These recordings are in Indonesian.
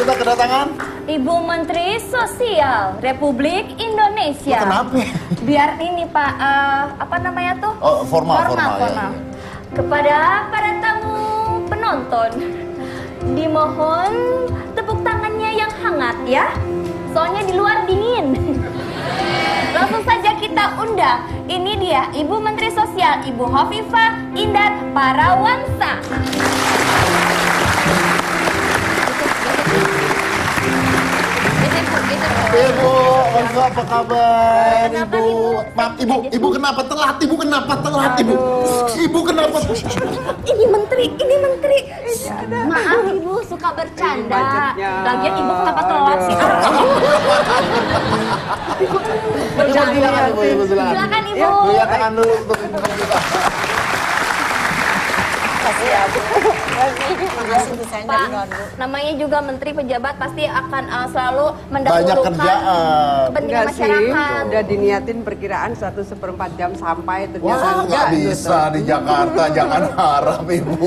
kita kedatangan Ibu Menteri Sosial Republik Indonesia. Kenapa? Biar ini Pak, apa namanya tuh? Oh, formal. Ya. Kepada para tamu penonton, dimohon tepuk tangannya yang hangat ya. Soalnya di luar dingin. Langsung saja kita undang. Ini dia Ibu Menteri Sosial Ibu Hovifah Indar Parawansa. Ibu, apa kabar? Ibu, maaf Ibu kenapa telat? Ibu kenapa telat? Ibu kenapa? Ini menteri. Maaf Ibu suka bercanda. Lagian Ibu kenapa telat sih? Silakan Ibu. Lihat tangan dulu untuk Ibu. Makasih desainer Pak, namanya juga menteri pejabat pasti akan selalu Banyak mendahulukan kerjaan. kepentingan masyarakat. Udah diniatin perkiraan 1/4 jam sampai ternyata Wah, nggak bisa di Jakarta, jangan harap Ibu.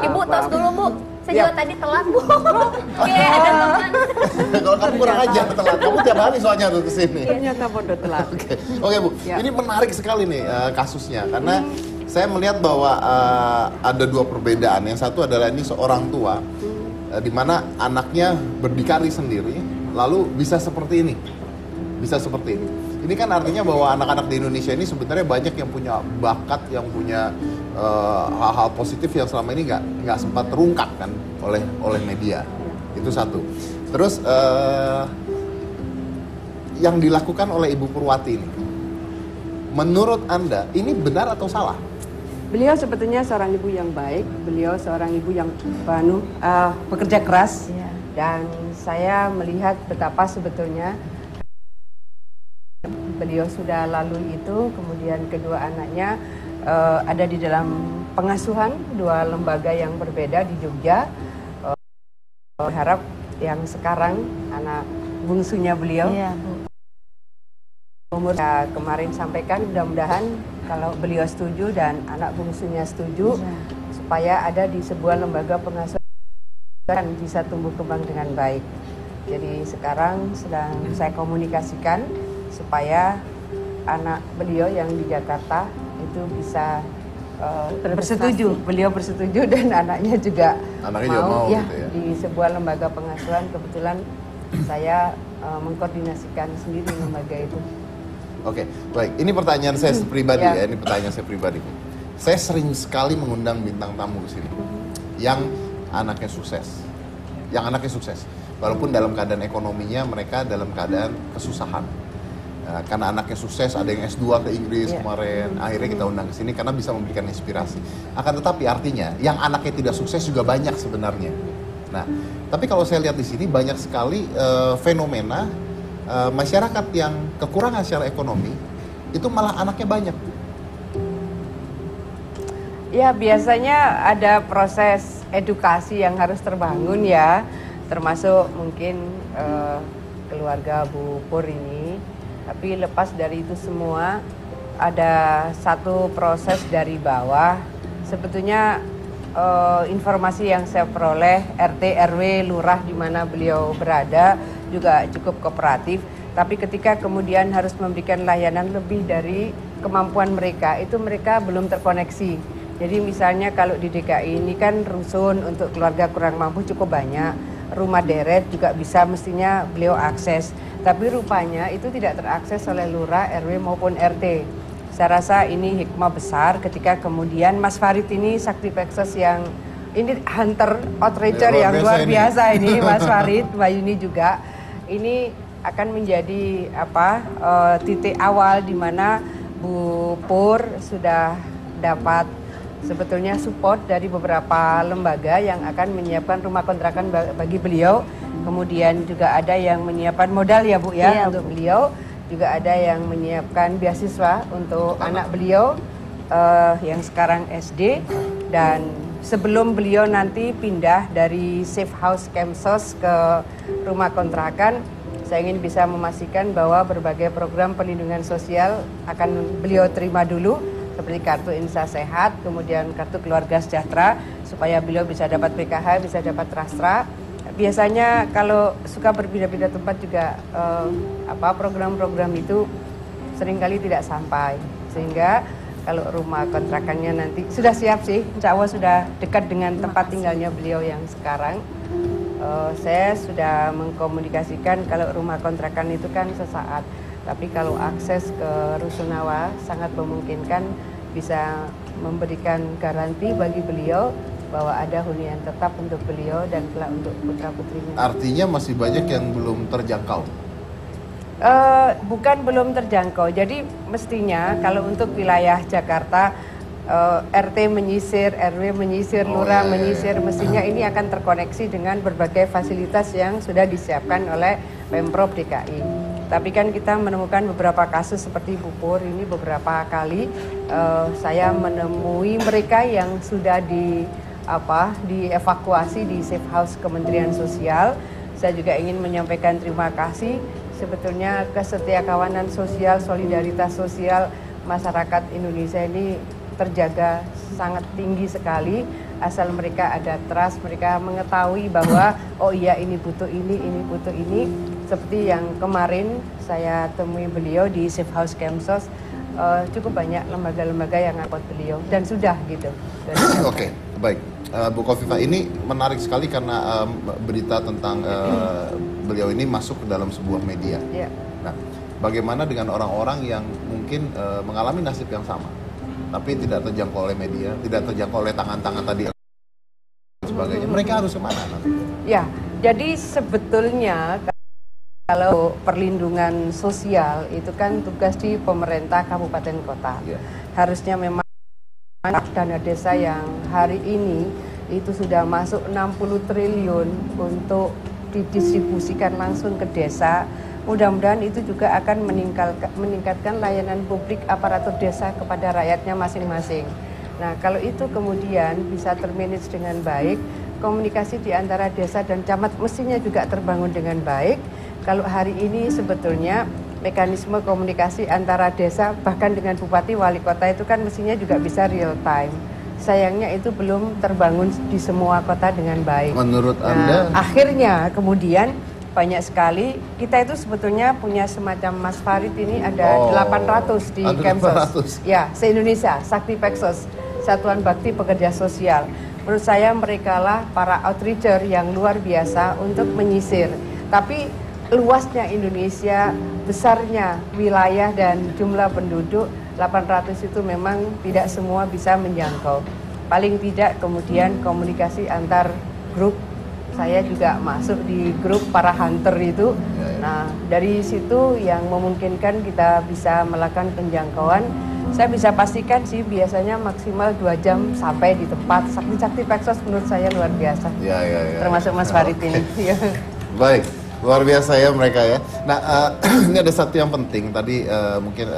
Ibu tos dulu Bu. Saya juga tadi telat Bu. Oke, ada teman. Kalau kamu kurang aja telat, kamu tiap hari soalnya tuh kesini. ternyata bodoh telat. Oke Bu, Ya. ini menarik sekali nih kasusnya karena saya melihat bahwa ada dua perbedaan. Yang satu adalah ini seorang tua, di mana anaknya berdikari sendiri, lalu bisa seperti ini, Ini kan artinya bahwa anak-anak di Indonesia ini sebenarnya banyak yang punya bakat, yang punya hal-hal positif yang selama ini nggak sempat terungkap kan oleh media. Itu satu. Terus yang dilakukan oleh Ibu Purwati ini, menurut Anda ini benar atau salah? Beliau sebetulnya seorang ibu yang baik, beliau seorang ibu yang bekerja keras, dan saya melihat betapa sebetulnya beliau sudah lalui itu, kemudian kedua anaknya ada di dalam pengasuhan dua lembaga yang berbeda di Jogja. Berharap yang sekarang anak bungsunya beliau, umur kemarin sampaikan, mudah-mudahan kalau beliau setuju dan anak bungsunya setuju, supaya ada di sebuah lembaga pengasuhan bisa tumbuh kembang dengan baik. Jadi sekarang sedang saya komunikasikan supaya anak beliau yang di Jakarta itu bisa bersetuju. Beliau bersetuju dan anaknya juga mau ya, gitu ya. di sebuah lembaga pengasuhan. Kebetulan saya mengkoordinasikan sendiri lembaga itu. Oke, baik. Ini pertanyaan saya pribadi ya. Ini pertanyaan saya pribadi. Saya sering sekali mengundang bintang tamu ke sini yang anaknya sukses. Walaupun dalam keadaan ekonominya mereka dalam keadaan kesusahan. Karena anaknya sukses, ada yang S2 ke Inggris kemarin. Akhirnya kita undang ke sini karena bisa memberikan inspirasi. Akan tetapi artinya yang anaknya tidak sukses juga banyak sebenarnya. Nah, tapi kalau saya lihat di sini banyak sekali fenomena masyarakat yang kekurangan secara ekonomi itu malah anaknya banyak. Ya, biasanya ada proses edukasi yang harus terbangun ya, termasuk mungkin keluarga Bu Pur ini. Tapi lepas dari itu semua, ada satu proses dari bawah. Sebetulnya informasi yang saya peroleh, RT, RW, lurah di mana beliau berada juga cukup kooperatif, tapi ketika kemudian harus memberikan layanan lebih dari kemampuan mereka, itu mereka belum terkoneksi. Jadi misalnya kalau di DKI ini kan rusun untuk keluarga kurang mampu cukup banyak, rumah deret juga bisa mestinya beliau akses, tapi rupanya itu tidak terakses oleh lurah, RW maupun RT. Saya rasa ini hikmah besar ketika kemudian Mas Farid ini sakti peksos yang ini hunter outreacher yang luar biasa ini Mas Farid, Mbak Yuni juga. Ini akan menjadi titik awal di mana Bu Pur sudah dapat sebetulnya support dari beberapa lembaga yang akan menyiapkan rumah kontrakan bagi beliau. Kemudian juga ada yang menyiapkan modal ya Bu ya untuk beliau. Juga ada yang menyiapkan beasiswa untuk anak beliau yang sekarang SD. Dan sebelum beliau nanti pindah dari safe house Kemsos ke rumah kontrakan, saya ingin bisa memastikan bahwa berbagai program perlindungan sosial akan beliau terima dulu, seperti kartu Indonesia Sehat, kemudian kartu keluarga sejahtera, supaya beliau bisa dapat PKH, bisa dapat Rastra. biasanya kalau suka berpindah-pindah tempat juga program-program itu seringkali tidak sampai, sehingga kalau rumah kontrakannya nanti sudah siap sih, insya Allah sudah dekat dengan tempat tinggalnya beliau yang sekarang. Saya sudah mengkomunikasikan kalau rumah kontrakan itu kan sesaat, tapi kalau akses ke Rusunawa sangat memungkinkan, bisa memberikan garansi bagi beliau bahwa ada hunian tetap untuk beliau dan kelak untuk putra-putrinya. Artinya masih banyak yang belum terjangkau? Bukan belum terjangkau, jadi mestinya kalau untuk wilayah Jakarta, RT menyisir, RW menyisir, Lurah menyisir, mestinya ini akan terkoneksi dengan berbagai fasilitas yang sudah disiapkan oleh Pemprov DKI. Tapi kan kita menemukan beberapa kasus seperti Bu Pur ini beberapa kali saya menemui mereka yang sudah dievakuasi di safe house Kementerian Sosial. Saya juga ingin menyampaikan terima kasih. Sebetulnya kesetiakawanan sosial, solidaritas sosial masyarakat Indonesia ini terjaga sangat tinggi sekali. Asal mereka ada trust, mereka mengetahui bahwa oh iya ini butuh ini butuh ini. Seperti yang kemarin saya temui beliau di safe house Kemsos, cukup banyak lembaga-lembaga yang ngapot beliau dan sudah gitu. Oke, baik. Bu Khofifah, ini menarik sekali karena berita tentang beliau ini masuk ke dalam sebuah media. Yeah. Nah, bagaimana dengan orang-orang yang mungkin mengalami nasib yang sama, tapi tidak terjangkau oleh media, tidak terjangkau oleh tangan-tangan tadi dan sebagainya? Mereka harus kemana nanti? Ya, jadi sebetulnya kalau perlindungan sosial itu kan tugas di pemerintah kabupaten kota. Yeah. Harusnya memang dana desa yang hari ini itu sudah masuk 60 triliun untuk didistribusikan langsung ke desa. Mudah-mudahan itu juga akan meningkatkan layanan publik aparatur desa kepada rakyatnya masing-masing. Nah, kalau itu kemudian bisa termanage dengan baik, komunikasi di antara desa dan camat mestinya juga terbangun dengan baik. Kalau hari ini sebetulnya mekanisme komunikasi antara desa bahkan dengan bupati wali kota itu kan mestinya juga bisa real time. Sayangnya itu belum terbangun di semua kota dengan baik. Menurut Anda? Akhirnya kemudian banyak sekali, kita itu sebetulnya punya semacam Mas Farid ini ada 800 di Kemsos. Ya, se-Indonesia, Sakti Peksos, Satuan Bakti Pekerja Sosial. Menurut saya mereka lah para outreacher yang luar biasa untuk menyisir. Tapi luasnya Indonesia, besarnya wilayah dan jumlah penduduk 800 itu memang tidak semua bisa menjangkau. Paling tidak kemudian komunikasi antar grup, saya juga masuk di grup para hunter itu. Nah, dari situ yang memungkinkan kita bisa melakukan penjangkauan. Saya bisa pastikan sih biasanya maksimal 2 jam sampai di tempat. Sakti Peksos menurut saya luar biasa. Ya. Termasuk Mas Farid ini. Baik. Luar biasa ya mereka ya. Nah, ini ada satu yang penting. Tadi mungkin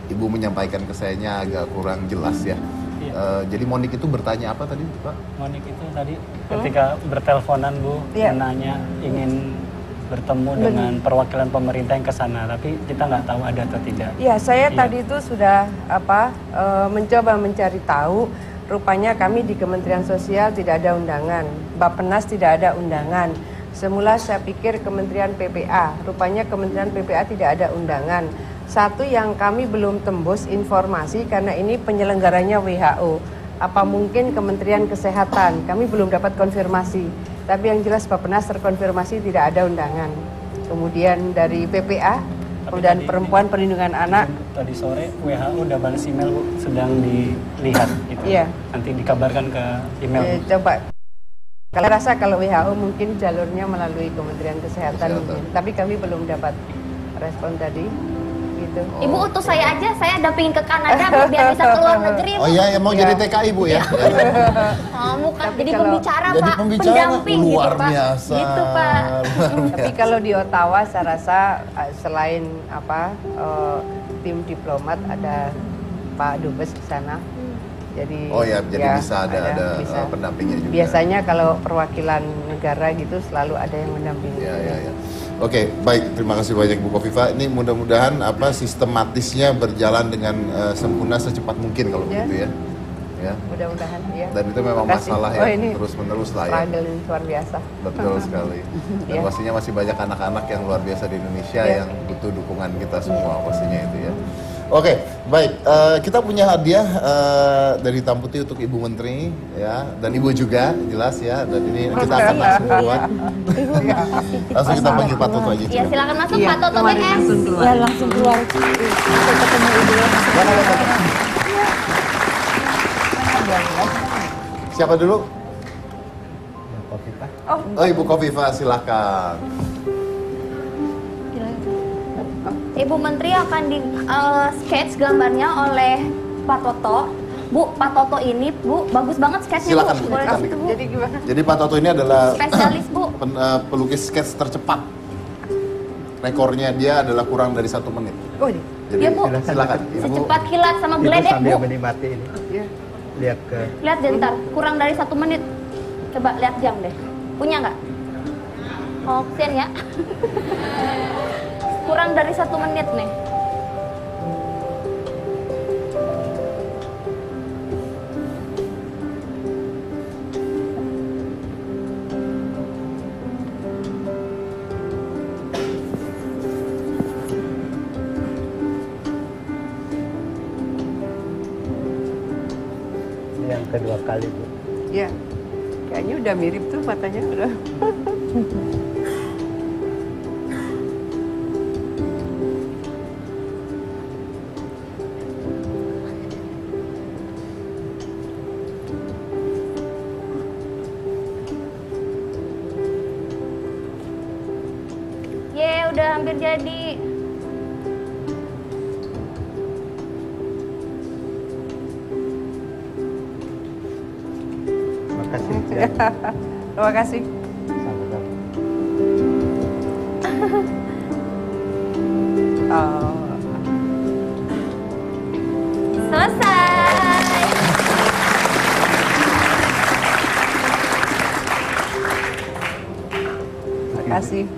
Ibu menyampaikan ke sayanya agak kurang jelas ya. Iya. Jadi Monik itu bertanya apa tadi, Pak? Monik itu tadi ketika berteleponan Bu, menanya ingin bertemu dengan perwakilan pemerintah yang ke sana, tapi kita nggak tahu ada atau tidak. Iya, saya tadi itu sudah mencoba mencari tahu. Rupanya kami di Kementerian Sosial tidak ada undangan, Bappenas tidak ada undangan. Semula saya pikir Kementerian PPA, rupanya Kementerian PPA tidak ada undangan. Satu yang kami belum tembus informasi karena ini penyelenggaranya WHO. Apa mungkin Kementerian Kesehatan, kami belum dapat konfirmasi. Tapi yang jelas Bappenas terkonfirmasi tidak ada undangan. Kemudian dari PPA, dan Perempuan Perlindungan Anak. Tadi sore WHO udah balas email Bu, sedang dilihat gitu. Iya. Nanti dikabarkan ke email. Coba. Kalau rasa kalau WHO mungkin jalurnya melalui Kementerian Kesehatan. Mungkin. Tapi kami belum dapat respon tadi. Gitu. Ibu utus saya aja, saya dampingin ke Kanada biar bisa keluar negeri. Oh iya, mau jadi TKI Bu ya? Bukan jadi pembicara jadi Pak, pendamping luar gitu Pak. Biasa. Gitu Pak. Tapi kalau di Ottawa saya rasa selain tim diplomat ada Pak Dubes di sana. Jadi bisa ada pendampingnya juga. Biasanya kalau perwakilan negara gitu selalu ada yang mendampingi. Ya. Oke, baik. Terima kasih banyak Bu Khofifah. Ini mudah-mudahan sistematisnya berjalan dengan sempurna secepat mungkin kalau begitu ya. ya. Mudah-mudahan ya. Dan itu memang masalah yang terus-menerus lah ya. Struggle luar biasa. Betul sekali. Dan pastinya masih banyak anak-anak yang luar biasa di Indonesia yang butuh dukungan kita semua pastinya itu ya. Oke, baik. Kita punya hadiah dari Hitam Putih untuk Ibu Menteri ya, dan Ibu juga jelas ya. Dan ini kita akan langsung keluar. Langsung kita panggil Pak Toto aja. Iya, silakan masuk Pak Toto BS. Ya langsung keluar. Ketemu Ibu. Siapa dulu? Oh, Ibu Kofifa, silakan. Ibu Menteri akan di sketch gambarnya oleh Pak Toto. Bu, Pak Toto ini, Bu, bagus banget sketchnya, Silakan, Bu. Boleh silakan. kasih, Bu. Jadi gimana? Jadi Pak Toto ini adalah Spesialis, Bu. pelukis sketch tercepat. Rekornya dia adalah kurang dari 1 menit. Oh, ini. Jadi Iya, Bu. silakan. Ibu. Secepat kilat sama Ibu geledek, sambil Bu. menikmati ini. Iya. Lihat ke Lihat deh ntar, kurang dari 1 menit. Coba lihat jam deh. Punya nggak? Oh, kesian ya. Kurang dari 1 menit nih. yang kedua kali, Bu. Iya. Kayaknya udah mirip tuh matanya udah. Udah hampir jadi. Terima kasih. Ya. Terima kasih. Sama-sama. Oh. Selesai. Terima kasih.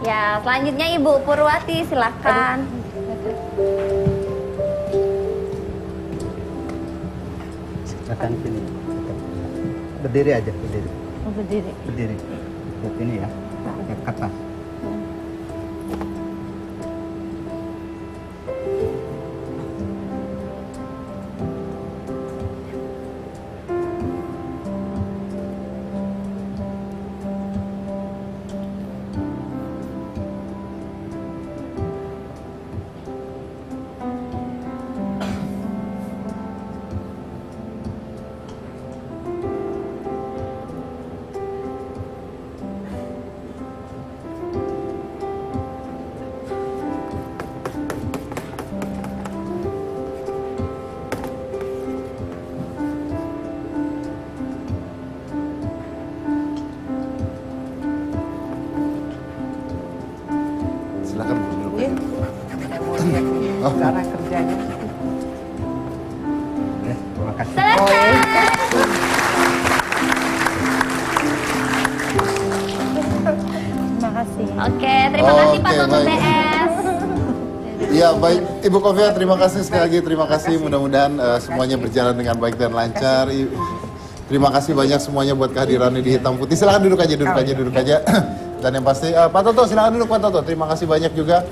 Ya, selanjutnya Ibu Purwati, silakan. Silakan sini. Berdiri aja, berdiri. Oh, berdiri. Berdiri. Lihat ini ya. Ke atas. Silakan duduk. Iya. Saya mau lihat nih cara kerjanya. Ya, terima kasih. Selesai. Terima kasih. Oke, terima kasih Pak Oke, Toto baik. BS. Iya baik, Ibu Kofifa terima kasih sekali lagi, terima kasih. Mudah-mudahan semuanya berjalan dengan baik dan lancar. Terima kasih banyak semuanya buat kehadirannya di Hitam Putih. Silakan duduk aja, duduk aja. Dan yang pasti, Pak Toto silakan duduk Pak Toto. Terima kasih banyak juga.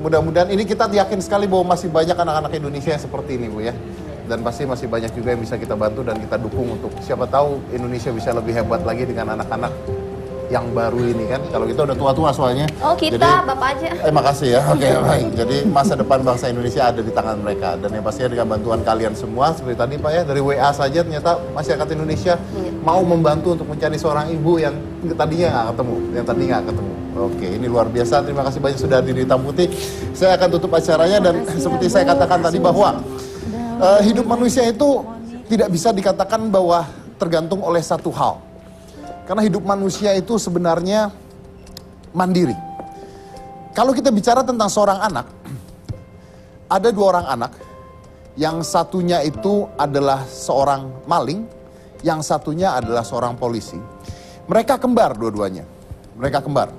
Mudah-mudahan ini kita yakin sekali bahwa masih banyak anak-anak Indonesia yang seperti ini Bu ya. Dan pasti masih banyak juga yang bisa kita bantu dan kita dukung untuk siapa tahu Indonesia bisa lebih hebat lagi dengan anak-anak yang baru ini kan. Kalau kita udah tua-tua soalnya. Oh, kita, Jadi, Bapak aja. makasih ya. Oke, baik. Jadi masa depan bangsa Indonesia ada di tangan mereka. Dan yang pastinya dengan bantuan kalian semua, seperti tadi Pak ya, dari WA saja ternyata masyarakat Indonesia mau membantu untuk mencari seorang ibu yang tadinya nggak ketemu. Oke, ini luar biasa. Terima kasih banyak sudah hadir di Hitam Putih. Saya akan tutup acaranya dan seperti saya katakan tadi bahwa hidup manusia itu tidak bisa dikatakan bahwa tergantung oleh satu hal. Karena hidup manusia itu sebenarnya mandiri. Kalau kita bicara tentang seorang anak, ada 2 orang anak. Yang satunya itu adalah seorang maling, yang satunya adalah seorang polisi. Mereka kembar dua-duanya. Mereka kembar.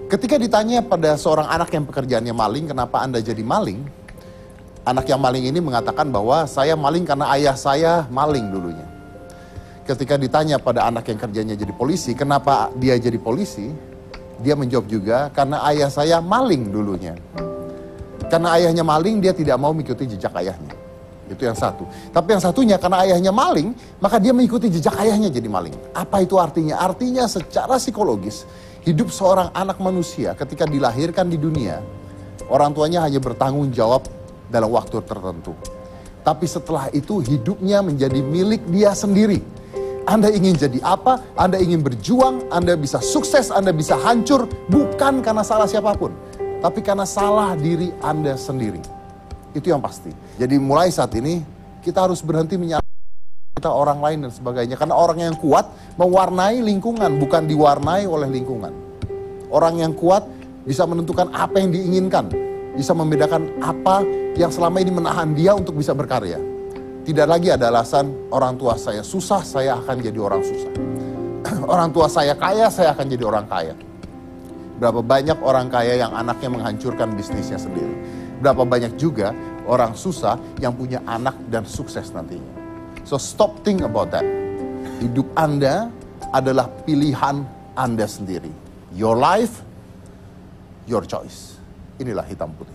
Ketika ditanya pada seorang anak yang pekerjaannya maling, kenapa Anda jadi maling? Anak yang maling ini mengatakan bahwa saya maling karena ayah saya maling dulunya. Ketika ditanya pada anak yang kerjanya jadi polisi, kenapa dia jadi polisi? Dia menjawab juga, karena ayah saya maling dulunya. Karena ayahnya maling, dia tidak mau mengikuti jejak ayahnya. Itu yang satu. Tapi yang satunya, karena ayahnya maling, maka dia mengikuti jejak ayahnya jadi maling. Apa itu artinya? Artinya secara psikologis, hidup seorang anak manusia ketika dilahirkan di dunia, orang tuanya hanya bertanggung jawab dalam waktu tertentu. Tapi setelah itu hidupnya menjadi milik dia sendiri. Anda ingin jadi apa, Anda ingin berjuang, Anda bisa sukses, Anda bisa hancur, bukan karena salah siapapun, tapi karena salah diri Anda sendiri. Itu yang pasti. Jadi mulai saat ini, kita harus berhenti menyalahkan kita orang lain dan sebagainya. Karena orang yang kuat mewarnai lingkungan, bukan diwarnai oleh lingkungan. Orang yang kuat bisa menentukan apa yang diinginkan, bisa membedakan apa yang selama ini menahan dia untuk bisa berkarya. Tidak lagi ada alasan orang tua saya susah, saya akan jadi orang susah. Orang tua saya kaya, saya akan jadi orang kaya. Berapa banyak orang kaya yang anaknya menghancurkan bisnisnya sendiri. Berapa banyak juga orang susah yang punya anak dan sukses nantinya. So stop think about that. Hidup Anda adalah pilihan Anda sendiri. Your life, your choice. Inilah hitam putih.